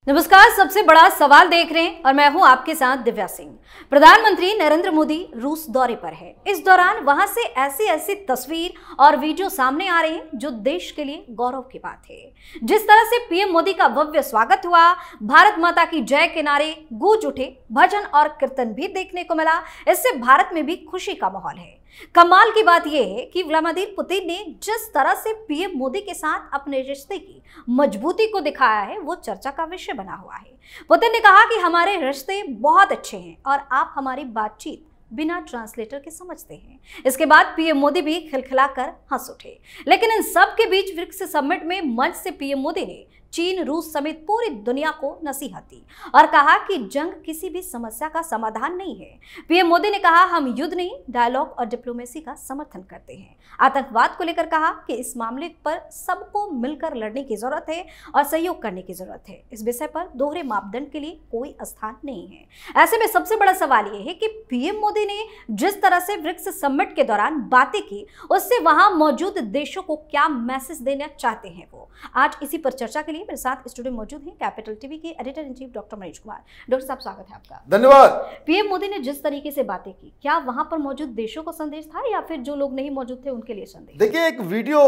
नमस्कार। सबसे बड़ा सवाल देख रहे हैं और मैं हूं आपके साथ दिव्या सिंह। प्रधानमंत्री नरेंद्र मोदी रूस दौरे पर है। इस दौरान वहां से ऐसी तस्वीर और वीडियो सामने आ रहे हैं जो देश के लिए गौरव की बात है। जिस तरह से पीएम मोदी का भव्य स्वागत हुआ, भारत माता की जय के नारे गूंज उठे, भजन और कीर्तन भी देखने को मिला। इससे भारत में भी खुशी का माहौल है। कमाल की बात यह है कि व्लादिमीर पुतिन ने जिस तरह से पीएम मोदी के साथ अपने रिश्ते की मजबूती को दिखाया है वो चर्चा का विषय बना हुआ है। पुतिन ने कहा कि हमारे रिश्ते बहुत अच्छे हैं और आप हमारी बातचीत बिना ट्रांसलेटर के समझते हैं। इसके बाद पीएम मोदी भी खिलखिलाकर हंस उठे। लेकिन इन सब के बीच ब्रिक्स समिट में मंच से पीएम मोदी ने चीन, रूस समेत पूरी दुनिया को नसीहत दी और कहा कि जंग किसी भी समस्या का समाधान नहीं है। पीएम मोदी ने कहा, हम युद्ध नहीं, डायलॉग और डिप्लोमेसी का समर्थन करते हैं। आतंकवाद को लेकर कहा कि इस मामले पर सबको मिलकर लड़ने की जरूरत है और सहयोग करने की जरूरत है। इस विषय पर दोहरे मापदंड के लिए कोई स्थान नहीं है। ऐसे में सबसे बड़ा सवाल यह है कि पीएम मोदी ने जिस तरह से ब्रिक्स समिट के दौरान बातें की, उससे वहां मौजूद देशों को क्या मैसेज देना चाहते हैं वो। आज इसी पर चर्चा के लिए मेरे साथ स्टूडियो मौजूद हैं कैपिटल टीवी के editor in chief doctor Manish Kumar. Doctor साहब, स्वागत है आपका। धन्यवाद। पीएम मोदी ने जिस तरीके से बातें की, क्या वहां पर मौजूद देशों को संदेश था या फिर जो लोग नहीं मौजूद थे उनके लिए संदेश? देखिए, एक वीडियो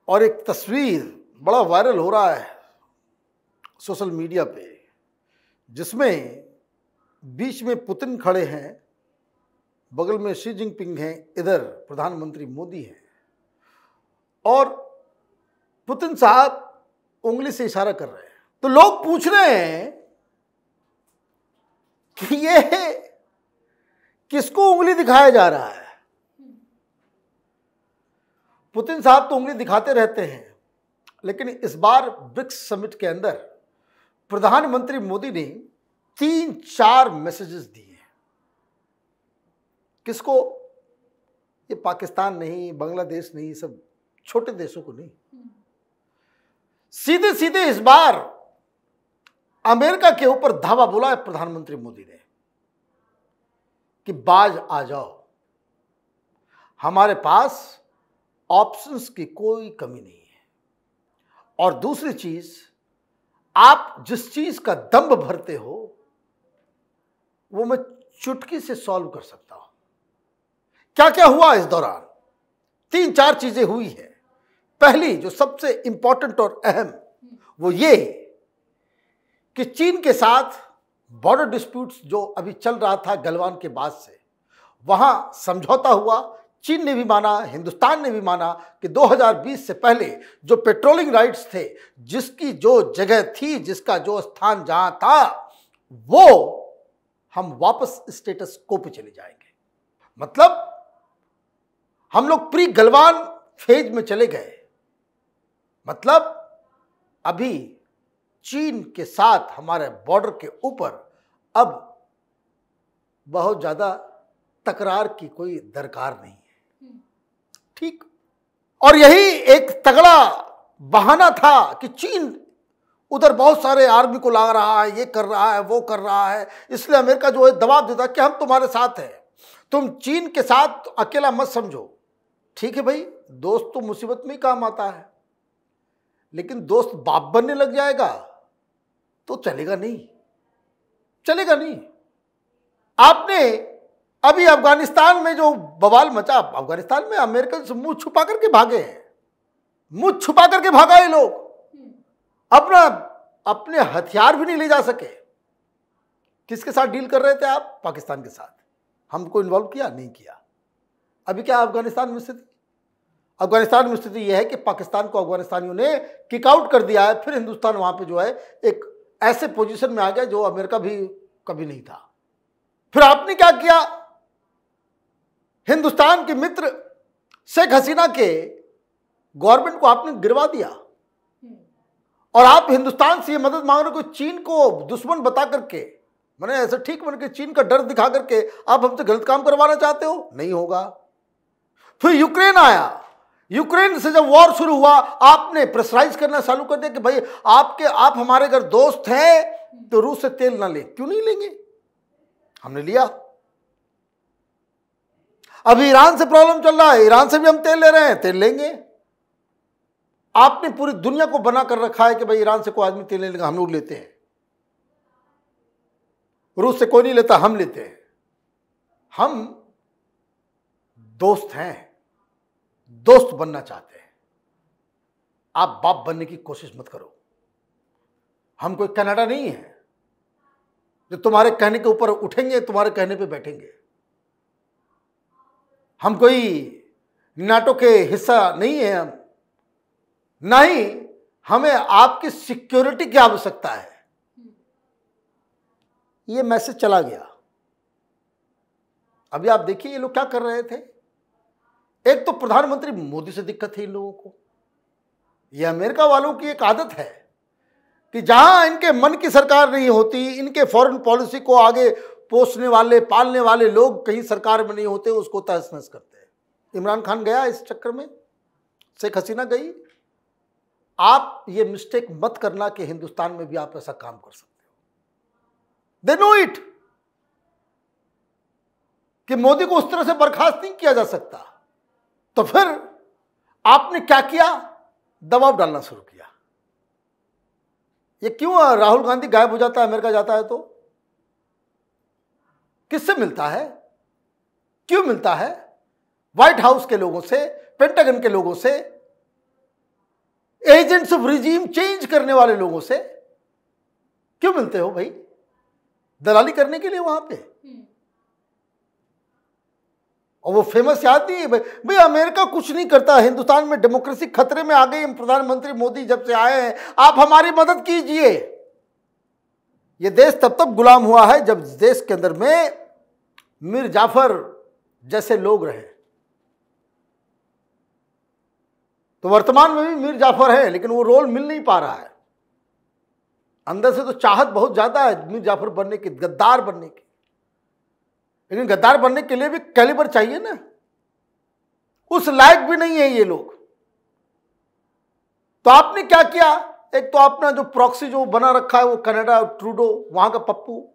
और एक तस्वीर बड़ा वायरल हो रहा है सोशल मीडिया पे, जिसमें बीच में पुतिन खड़े हैं, बगल में शी जिनपिंग हैं, इधर प्रधानमंत्री मोदी हैं और पुतिन साहब उंगली से इशारा कर रहे हैं। तो लोग पूछ रहे हैं कि ये किसको उंगली दिखाया जा रहा है। पुतिन साहब तो उंगली दिखाते रहते हैं, लेकिन इस बार ब्रिक्स समिट के अंदर प्रधानमंत्री मोदी ने 3-4 मैसेजेस दिए। किसको? ये पाकिस्तान नहीं, बांग्लादेश नहीं, सब छोटे देशों को नहीं, सीधे सीधे इस बार अमेरिका के ऊपर धावा बोला है प्रधानमंत्री मोदी ने कि बाज आ जाओ, हमारे पास ऑप्शंस की कोई कमी नहीं है। और दूसरी चीज, आप जिस चीज का दंभ भरते हो वो मैं चुटकी से सॉल्व कर सकता हूं। क्या क्या हुआ इस दौरान? 3-4 चीजें हुई है। पहली, जो सबसे इंपॉर्टेंट और अहम, वो ये कि चीन के साथ बॉर्डर डिस्प्यूट्स जो अभी चल रहा था गलवान के बाद से, वहां समझौता हुआ। चीन ने भी माना, हिंदुस्तान ने भी माना कि 2020 से पहले जो पेट्रोलिंग राइट्स थे, जिसकी जो जगह थी, जिसका जो स्थान जहां था, वो हम वापस स्टेटस को पे चले जाएंगे। मतलब हम लोग प्री गलवान फेज में चले गए। मतलब अभी चीन के साथ हमारे बॉर्डर के ऊपर अब बहुत ज्यादा तकरार की कोई दरकार नहीं है। ठीक। और यही एक तगड़ा बहाना था कि चीन उधर बहुत सारे आर्मी को ला रहा है, ये कर रहा है, वो कर रहा है, इसलिए अमेरिका जो है दबाव देता कि हम तुम्हारे साथ हैं, तुम चीन के साथ अकेला मत समझो। ठीक है भाई, दोस्त तो मुसीबत में ही काम आता है, लेकिन दोस्त बाप बनने लग जाएगा तो चलेगा नहीं, चलेगा नहीं। आपने अभी अफगानिस्तान में जो बवाल मचा, अफगानिस्तान में अमेरिकन से मुंह छुपा करके भागे हैं, मुंह छुपा करके भागा ये लोग, अपने हथियार भी नहीं ले जा सके। किसके साथ डील कर रहे थे आप? पाकिस्तान के साथ। हमको इन्वॉल्व किया? नहीं किया। अभी क्या अफगानिस्तान में स्थिति? अफगानिस्तान में स्थिति यह है कि पाकिस्तान को अफगानिस्तानियों ने किक आउट कर दिया है। फिर हिंदुस्तान वहां पे जो है एक ऐसे पोजीशन में आ गया जो अमेरिका भी कभी नहीं था। फिर आपने क्या किया? हिंदुस्तान के मित्र शेख हसीना के गवर्नमेंट को आपने गिरवा दिया और आप हिंदुस्तान से ये मदद मांग रहे हो कि चीन को दुश्मन बता करके, मैंने ऐसा ठीक बन के चीन का डर दिखा करके आप हमसे गलत काम करवाना चाहते हो? नहीं होगा। फिर यूक्रेन आया। यूक्रेन से जब वॉर शुरू हुआ, आपने प्रेशराइज करना चालू कर दिया कि भाई आप हमारे अगर दोस्त हैं तो रूस से तेल ना ले। क्यों नहीं लेंगे? हमने लिया। अभी ईरान से प्रॉब्लम चल रहा है, ईरान से भी हम तेल ले रहे हैं, तेल लेंगे। आपने पूरी दुनिया को बना कर रखा है कि भाई ईरान से कोई आदमी तेल नहीं लेगा, हम लोग लेते हैं। रूस से कोई नहीं लेता, हम लेते हैं। हम दोस्त हैं, दोस्त बनना चाहते हैं। आप बाप बनने की कोशिश मत करो। हम कोई कनाडा नहीं है जो तुम्हारे कहने के ऊपर उठेंगे, तुम्हारे कहने पे बैठेंगे। हम कोई नाटो के हिस्सा नहीं है, हम नहीं, हमें आपकी सिक्योरिटी की आवश्यकता है। ये मैसेज चला गया। अभी आप देखिए ये लोग क्या कर रहे थे। एक तो प्रधानमंत्री मोदी से दिक्कत है इन लोगों को। ये अमेरिका वालों की एक आदत है कि जहां इनके मन की सरकार नहीं होती, इनके फॉरेन पॉलिसी को आगे पोसने वाले, पालने वाले लोग कहीं सरकार में नहीं होते, उसको तहस नहस करते हैं। इमरान खान गया इस चक्कर में, शेख हसीना गई। आप ये मिस्टेक मत करना कि हिंदुस्तान में भी आप ऐसा काम कर सकते हो। दे नो इट कि मोदी को उस तरह से बर्खास्त नहीं किया जा सकता। तो फिर आपने क्या किया? दबाव डालना शुरू किया। ये क्यों राहुल गांधी गायब हो जाता है, अमेरिका जाता है तो किससे मिलता है? क्यों मिलता है? व्हाइट हाउस के लोगों से, पेंटागन के लोगों से, एजेंट्स ऑफ रिजीम चेंज करने वाले लोगों से क्यों मिलते हो भाई? दलाली करने के लिए वहां पे। और वो फेमस याद नहीं है भाई, अमेरिका कुछ नहीं करता, हिंदुस्तान में डेमोक्रेसी खतरे में आ गई, प्रधानमंत्री मोदी जब से आए हैं, आप हमारी मदद कीजिए। ये देश तब तक गुलाम हुआ है जब देश के अंदर में मीर जाफर जैसे लोग रहे। तो वर्तमान में भी मीर जाफर है, लेकिन वो रोल मिल नहीं पा रहा है। अंदर से तो चाहत बहुत ज्यादा है मीर जाफर बनने की, गद्दार बनने की, लेकिन गद्दार बनने के लिए भी कैलिबर चाहिए ना। उस लायक भी नहीं है ये लोग। तो आपने क्या किया? एक तो अपना जो प्रॉक्सी जो बना रखा है वो कनाडा, ट्रूडो, वहां का पप्पू।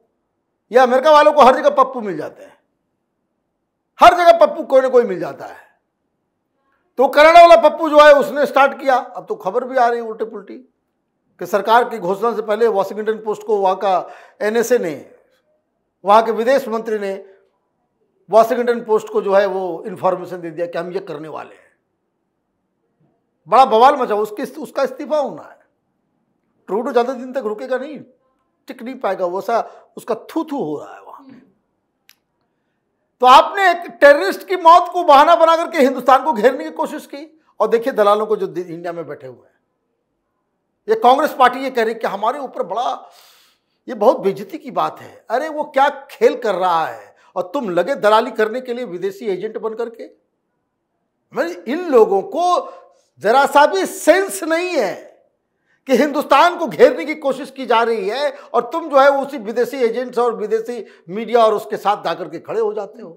या अमेरिका वालों को हर जगह पप्पू मिल जाते हैं, हर जगह पप्पू कोई ना कोई मिल जाता है। तो कनाडा वाला पप्पू जो है उसने स्टार्ट किया। अब तो खबर भी आ रही है उल्टी पुल्टी कि सरकार की घोषणा से पहले वॉशिंगटन पोस्ट को वहां का एनएसए ने, वहां के विदेश मंत्री ने वॉशिंगटन पोस्ट को जो है वो इंफॉर्मेशन दे दिया कि हम ये करने वाले हैं। बड़ा बवाल मचा। उसका इस्तीफा होना है। ट्रूडो ज्यादा दिन तक रुकेगा नहीं, टिक नहीं पाएगा, वो सा उसका थू थू हो रहा है वहां पे। तो आपने एक टेररिस्ट की मौत को बहाना बना करके हिंदुस्तान को घेरने की कोशिश की। और देखिए दलालों को जो इंडिया में बैठे हुए हैं, ये कांग्रेस पार्टी ये कह रही कि हमारे ऊपर बड़ा, ये बहुत बेइज्जती की बात है। अरे वो क्या खेल कर रहा है और तुम लगे दलाली करने के लिए विदेशी एजेंट बन करके। इन लोगों को जरा सा भी सेंस नहीं है कि हिंदुस्तान को घेरने की कोशिश की जा रही है और तुम जो है उसी विदेशी एजेंट्स और विदेशी मीडिया और उसके साथ जाकर के खड़े हो जाते हो।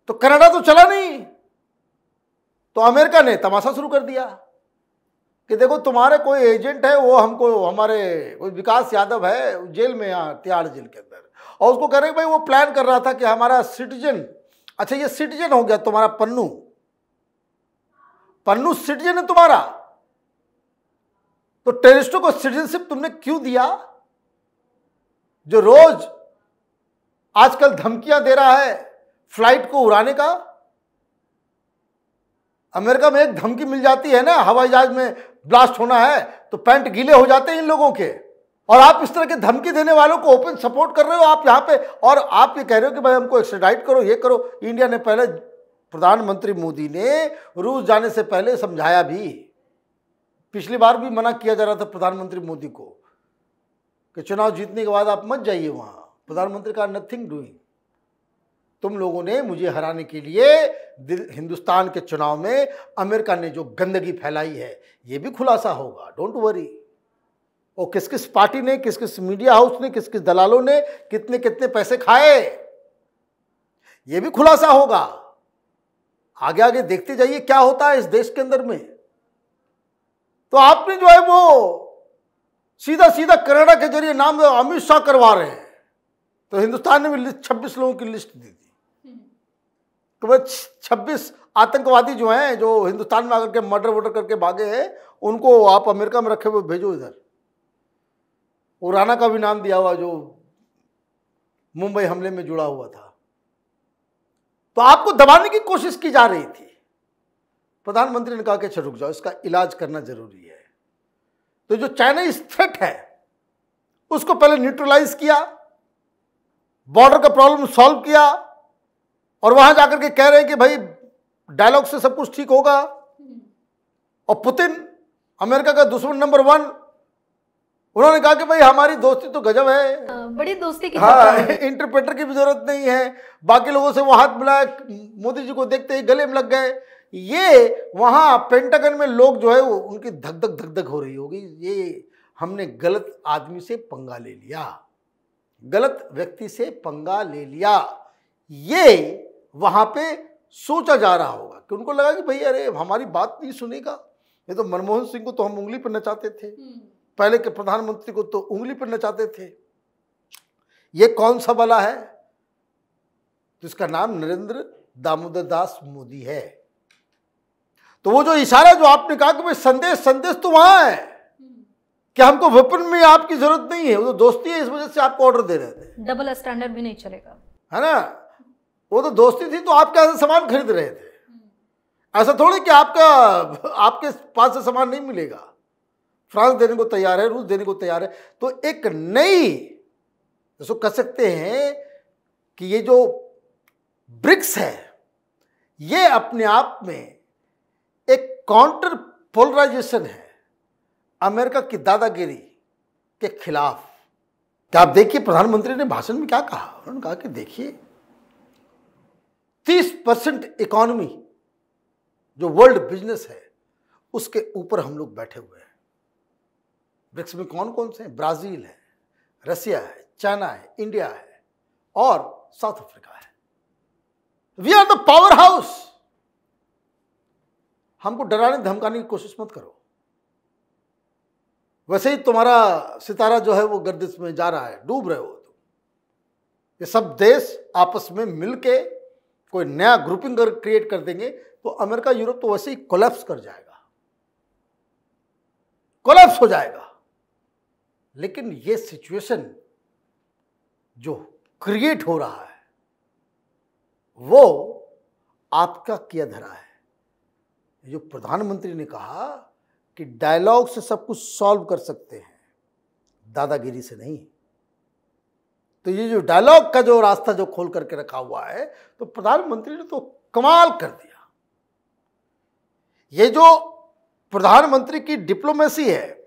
तो कनाडा तो चला नहीं, तो अमेरिका ने तमाशा शुरू कर दिया कि देखो तुम्हारे कोई एजेंट है, वो हमको, हमारे कोई विकास यादव है जेल में, यहाँ तिहाड़ जेल के अंदर, और उसको कह रहे भाई वो प्लान कर रहा था कि हमारा सिटीजन, अच्छा ये सिटीजन हो गया तुम्हारा पन्नू, पन्नू सिटीजन है तुम्हारा, तो टेररिस्टों को सिटीजनशिप तुमने क्यों दिया? जो रोज आजकल धमकियां दे रहा है फ्लाइट को उड़ाने का। अमेरिका में एक धमकी मिल जाती है ना, हवाई जहाज में ब्लास्ट होना है तो पैंट गीले हो जाते हैं इन लोगों के, और आप इस तरह के धमकी देने वालों को ओपन सपोर्ट कर रहे हो आप यहाँ पे। और आप ये कह रहे हो कि भाई हमको एक्स्ट्राडाइट करो, ये करो। इंडिया ने पहले, प्रधानमंत्री मोदी ने रूस जाने से पहले समझाया भी, पिछली बार भी मना किया जा रहा था प्रधानमंत्री मोदी को कि चुनाव जीतने के बाद आप मत जाइए वहां। प्रधानमंत्री का नथिंग डूइंग। तुम लोगों ने मुझे हराने के लिए हिंदुस्तान के चुनाव में अमेरिका ने जो गंदगी फैलाई है, ये भी खुलासा होगा, डोंट वरी। और किस किस पार्टी ने, किस किस मीडिया हाउस ने, किस किस दलालों ने कितने कितने पैसे खाए, ये भी खुलासा होगा। आगे आगे देखते जाइए क्या होता है इस देश के अंदर में। तो आपने जो है वो सीधा सीधा कनाडा के जरिए नाम अमित शाह करवा रहे हैं, तो हिंदुस्तान ने भी 26 लोगों की लिस्ट दी थी। तो वह 26 आतंकवादी जो हैं, जो हिंदुस्तान में आकर के मर्डर वर्डर करके भागे हैं, उनको आप अमेरिका में रखे हुए भेजो इधर। वो राणा का भी नाम दिया हुआ, जो मुंबई हमले में जुड़ा हुआ था, तो आपको दबाने की कोशिश की जा रही थी। प्रधानमंत्री ने कहा कि अच्छा रुक जाओ, इसका इलाज करना जरूरी है। तो जो चाइनीज थ्रेट है उसको पहले न्यूट्रलाइज किया, बॉर्डर का प्रॉब्लम सॉल्व किया, और वहां जाकर के कह रहे हैं कि भाई डायलॉग से सब कुछ ठीक होगा। और पुतिन, अमेरिका का दुश्मन नंबर 1, उन्होंने कहा कि भाई हमारी दोस्ती तो गजब है, बड़ी दोस्ती की हाँ, इंटरप्रेटर की भी जरूरत नहीं है। बाकी लोगों से वो हाथ मिलाया, मोदी जी को देखते ही गले में लग गए। ये वहां पेंटागन में लोग जो है वो उनकी धक धक धक धक हो रही होगी, ये हमने गलत आदमी से पंगा ले लिया, गलत व्यक्ति से पंगा ले लिया। ये वहां पे सोचा जा रहा होगा कि उनको लगा कि भाई अरे हमारी बात नहीं सुनेगा। ये तो मनमोहन सिंह को तो हम उंगली पर नचाते थे, पहले के प्रधानमंत्री को तो उंगली पर नचाते थे। ये कौन सा बला है? जिसका नाम नरेंद्र दामोदर दास मोदी है। तो वो जो इशारा जो आपने कहा कि भाई संदेश संदेश तो वहां है कि हमको वेपन में आपकी जरूरत नहीं है, वो तो दोस्ती है, इस वजह से आपको ऑर्डर दे रहे थे। डबल स्टैंडर्ड भी नहीं चलेगा, है ना? वो तो दोस्ती थी तो आप कैसे सामान खरीद रहे थे? ऐसा थोड़ी कि आपके पास से सामान नहीं मिलेगा। फ्रांस देने को तैयार है, रूस देने को तैयार है। तो एक नई, जैसे कह सकते हैं कि ये जो ब्रिक्स है, ये अपने आप में एक काउंटर पोलराइजेशन है अमेरिका की दादागिरी के खिलाफ। क्या आप देखिए प्रधानमंत्री ने भाषण में क्या कहा? उन्होंने कहा कि देखिए 30% इकोनॉमी जो वर्ल्ड बिजनेस है उसके ऊपर हम लोग बैठे हुए हैं। ब्रिक्स में कौन कौन से हैं? ब्राजील है, रसिया है, चाइना है, इंडिया है और साउथ अफ्रीका है। We are the powerhouse. हमको डराने धमकाने की कोशिश मत करो। वैसे ही तुम्हारा सितारा जो है वो गर्दिश में जा रहा है, डूब रहे हो तुम। ये सब देश आपस में मिलके कोई नया ग्रुपिंग क्रिएट कर देंगे तो अमेरिका यूरोप तो वैसे ही कोलैप्स कर जाएगा, कोलैप्स हो जाएगा। लेकिन ये सिचुएशन जो क्रिएट हो रहा है वो आपका किया धरा है। जो प्रधानमंत्री ने कहा कि डायलॉग से सब कुछ सॉल्व कर सकते हैं, दादागिरी से नहीं। तो ये जो डायलॉग का जो रास्ता जो खोल करके रखा हुआ है, तो प्रधानमंत्री ने तो कमाल कर दिया। ये जो प्रधानमंत्री की डिप्लोमेसी है,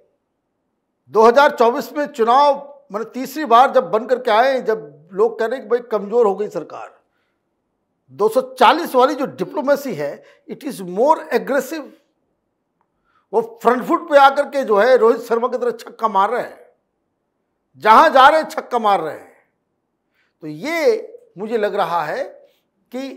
2024 में चुनाव मैंने तीसरी बार जब बन करके आए, जब लोग कह रहे हैं कि भाई कमजोर हो गई सरकार, 240 वाली जो डिप्लोमेसी है इट इज मोर एग्रेसिव। वो फ्रंट फुट पे आकर के जो है रोहित शर्मा की तरह छक्का मार रहे हैं, जहां जा रहे हैं छक्का मार रहे हैं। तो ये मुझे लग रहा है कि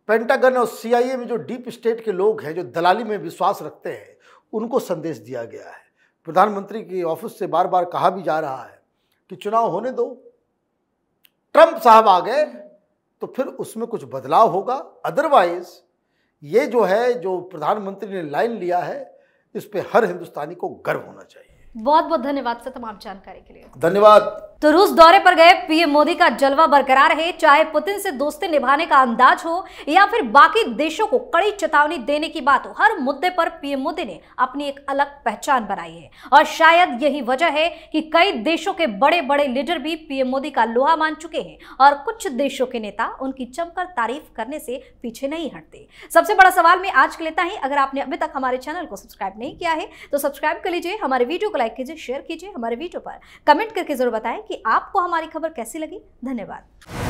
पेंटागन और CIA में जो डीप स्टेट के लोग हैं, जो दलाली में विश्वास रखते हैं, उनको संदेश दिया गया है। प्रधानमंत्री की ऑफिस से बार बार कहा भी जा रहा है कि चुनाव होने दो, ट्रंप साहब आ गए तो फिर उसमें कुछ बदलाव होगा। अदरवाइज ये जो है, जो प्रधानमंत्री ने लाइन लिया है, इस पे हर हिंदुस्तानी को गर्व होना चाहिए। बहुत बहुत धन्यवाद सर तमाम जानकारी के लिए। धन्यवाद। तो रूस दौरे पर गए पीएम मोदी का जलवा बरकरार है, चाहे पुतिन से दोस्ती निभाने का अंदाज हो या फिर बाकी देशों को कड़ी चेतावनी देने की बात हो, हर मुद्दे पर पीएम मोदी ने अपनी एक अलग पहचान बनाई है। और शायद यही वजह है कि कई देशों के बड़े बड़े लीडर भी पीएम मोदी का लोहा मान चुके हैं और कुछ देशों के नेता उनकी जमकर तारीफ करने से पीछे नहीं हटते। सबसे बड़ा सवाल में आज के लिए इतना ही। अगर आपने अभी तक हमारे चैनल को सब्सक्राइब नहीं किया है तो सब्सक्राइब कर लीजिए, हमारे वीडियो को लाइक कीजिए, शेयर कीजिए, हमारे वीडियो पर कमेंट करके जरूर बताएं कि आपको हमारी खबर कैसी लगी। धन्यवाद।